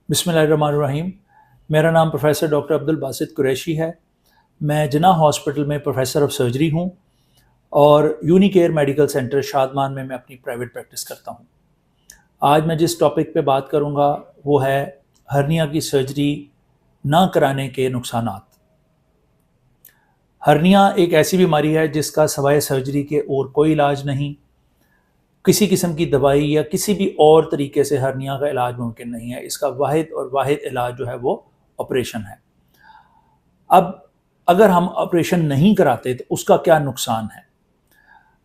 बिस्मिल्लाहिर्रहमानिर्रहीम। मेरा नाम प्रोफेसर डॉक्टर अब्दुल बासित कुरैशी है। मैं जिन्ना हॉस्पिटल में प्रोफेसर ऑफ सर्जरी हूँ और यूनिकेयर मेडिकल सेंटर शादमान में मैं अपनी प्राइवेट प्रैक्टिस करता हूँ। आज मैं जिस टॉपिक पे बात करूँगा वो है हर्निया की सर्जरी ना कराने के नुकसानात। हर्निया एक ऐसी बीमारी है जिसका सवाए सर्जरी के और कोई इलाज नहीं। किसी किस्म की दवाई या किसी भी और तरीके से हर्निया का इलाज मुमकिन नहीं है। इसका वाहिद इलाज जो है वो ऑपरेशन है। अब अगर हम ऑपरेशन नहीं कराते तो उसका क्या नुकसान है?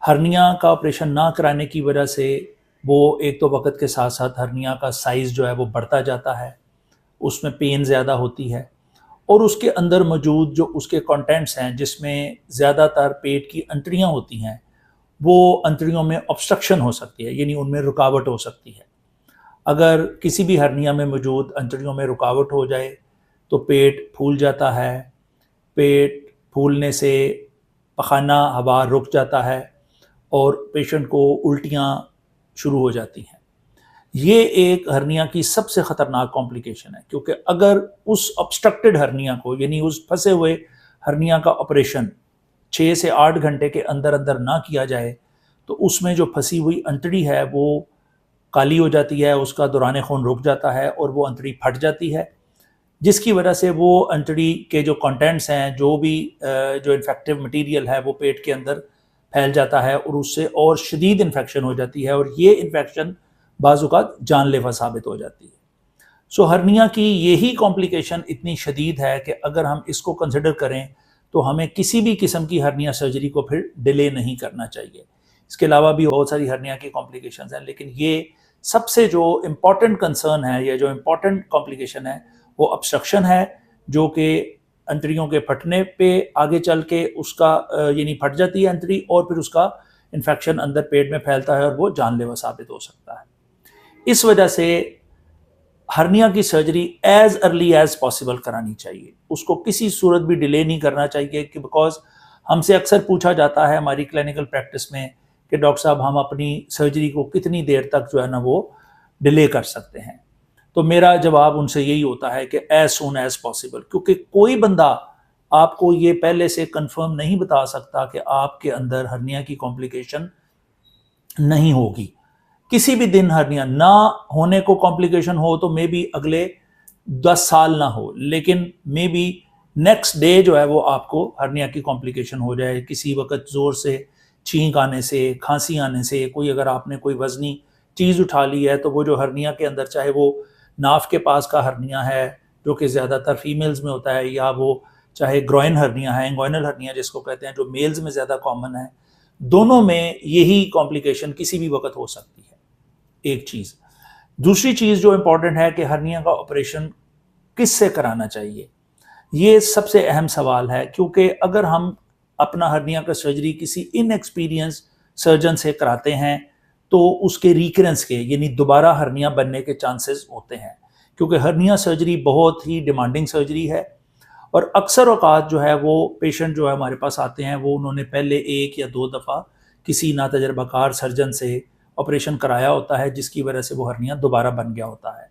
हर्निया का ऑपरेशन ना कराने की वजह से वो एक तो वक्त के साथ साथ हर्निया का साइज़ जो है वो बढ़ता जाता है, उसमें पेन ज़्यादा होती है और उसके अंदर मौजूद जो उसके कंटेंट्स हैं जिसमें ज़्यादातर पेट की अंतड़ियाँ होती हैं वो अंतड़ियों में ऑब्स्ट्रक्शन हो सकती है, यानी उनमें रुकावट हो सकती है। अगर किसी भी हर्निया में मौजूद अंतड़ियों में रुकावट हो जाए तो पेट फूल जाता है। पेट फूलने से पखाना हवा रुक जाता है और पेशेंट को उल्टियाँ शुरू हो जाती हैं। ये एक हर्निया की सबसे ख़तरनाक कॉम्प्लिकेशन है, क्योंकि अगर उस ऑब्स्ट्रक्टेड हर्निया को, यानी उस फंसे हुए हर्निया का ऑपरेशन 6 से 8 घंटे के अंदर अंदर ना किया जाए तो उसमें जो फंसी हुई अंतड़ी है वो काली हो जाती है, उसका दौरान खून रुक जाता है और वो अंतड़ी फट जाती है, जिसकी वजह से वो अंतड़ी के जो कंटेंट्स हैं, जो भी जो इन्फेक्टिव मटेरियल है वो पेट के अंदर फैल जाता है और उससे और शदीद इन्फेक्शन हो जाती है और ये इन्फेक्शन बाज़ औक़ात जानलेवा साबित हो जाती है। सो हर्निया की यही कॉम्प्लिकेशन इतनी शदीद है कि अगर हम इसको कंसिडर करें तो हमें किसी भी किस्म की हर्निया सर्जरी को फिर डिले नहीं करना चाहिए। इसके अलावा भी बहुत सारी हर्निया की कॉम्प्लिकेशंस हैं, लेकिन ये सबसे जो इम्पॉर्टेंट कंसर्न है या जो इम्पॉर्टेंट कॉम्प्लिकेशन है वो ऑब्स्ट्रक्शन है, जो कि अंतड़ियों के फटने पे आगे चल के उसका यानी फट जाती है अंतड़ी और फिर उसका इन्फेक्शन अंदर पेट में फैलता है और वो जानलेवा साबित हो सकता है। इस वजह से हर्निया की surgery as early as possible करानी चाहिए, उसको किसी सूरत भी डिले नहीं करना चाहिए कि बिकॉज हमसे अक्सर पूछा जाता है हमारी क्लिनिकल प्रैक्टिस में कि डॉक्टर साहब हम अपनी सर्जरी को कितनी देर तक जो है ना वो डिले कर सकते हैं। तो मेरा जवाब उनसे यही होता है कि एज सून एज पॉसिबल, क्योंकि कोई बंदा आपको ये पहले से कंफर्म नहीं बता सकता कि आपके अंदर हर्निया की कॉम्प्लिकेशन नहीं होगी। किसी भी दिन हर्निया ना होने को कॉम्प्लिकेशन हो तो मे बी अगले 10 साल ना हो, लेकिन मे बी नेक्स्ट डे जो है वो आपको हर्निया की कॉम्प्लिकेशन हो जाए। किसी वक्त ज़ोर से छींक आने से, खांसी आने से, कोई अगर आपने कोई वज़नी चीज़ उठा ली है तो वो जो हर्निया के अंदर, चाहे वो नाफ के पास का हर्निया है जो कि ज़्यादातर फीमेल्स में होता है, या वो चाहे ग्रोइन हर्निया है, इंगोइनल हर्निया जिसको कहते हैं, जो मेल्स में ज़्यादा कॉमन है, दोनों में यही कॉम्प्लिकेशन किसी भी वक्त हो सकती है। एक चीज़। दूसरी चीज़ जो इम्पॉर्टेंट है कि हर्निया का ऑपरेशन किससे कराना चाहिए, ये सबसे अहम सवाल है, क्योंकि अगर हम अपना हर्निया का सर्जरी किसी इनएक्सपीरियंस सर्जन से कराते हैं तो उसके रिकरेंस के, यानी दोबारा हर्निया बनने के चांसेस होते हैं, क्योंकि हर्निया सर्जरी बहुत ही डिमांडिंग सर्जरी है और अक्सर औकात जो है वो पेशेंट जो है हमारे पास आते हैं वो उन्होंने पहले 1 या 2 दफ़ा किसी नातजर्बाकार सर्जन से ऑपरेशन कराया होता है, जिसकी वजह से वो हर्निया दोबारा बन गया होता है।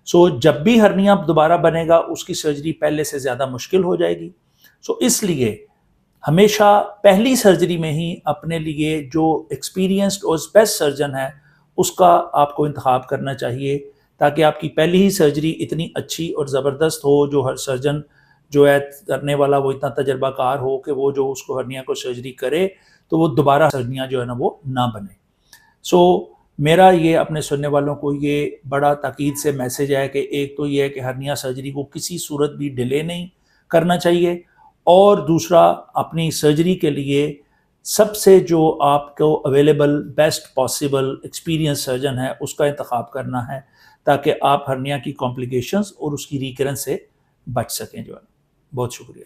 सो जब भी हर्निया दोबारा बनेगा उसकी सर्जरी पहले से ज़्यादा मुश्किल हो जाएगी। सो इसलिए हमेशा पहली सर्जरी में ही अपने लिए जो एक्सपीरियंस्ड और बेस्ट सर्जन है उसका आपको इंतखाब करना चाहिए, ताकि आपकी पहली ही सर्जरी इतनी अच्छी और ज़बरदस्त हो, जो हर सर्जन जो है करने वाला वो इतना तजर्बाकार हो कि वो जो उसको हर्निया को सर्जरी करे तो वो दोबारा हर्निया जो है ना वो ना बने। सो मेरा ये अपने सुनने वालों को ये बड़ा ताकीद से मैसेज है कि एक तो ये है कि हर्निया सर्जरी को किसी सूरत भी डिले नहीं करना चाहिए, और दूसरा अपनी सर्जरी के लिए सबसे जो आपको available best possible experience surgeon है उसका इंतखाब करना है, ताकि आप हर्निया की कॉम्प्लिकेशंस और उसकी रिकरेंस से बच सकें जो है। बहुत शुक्रिया।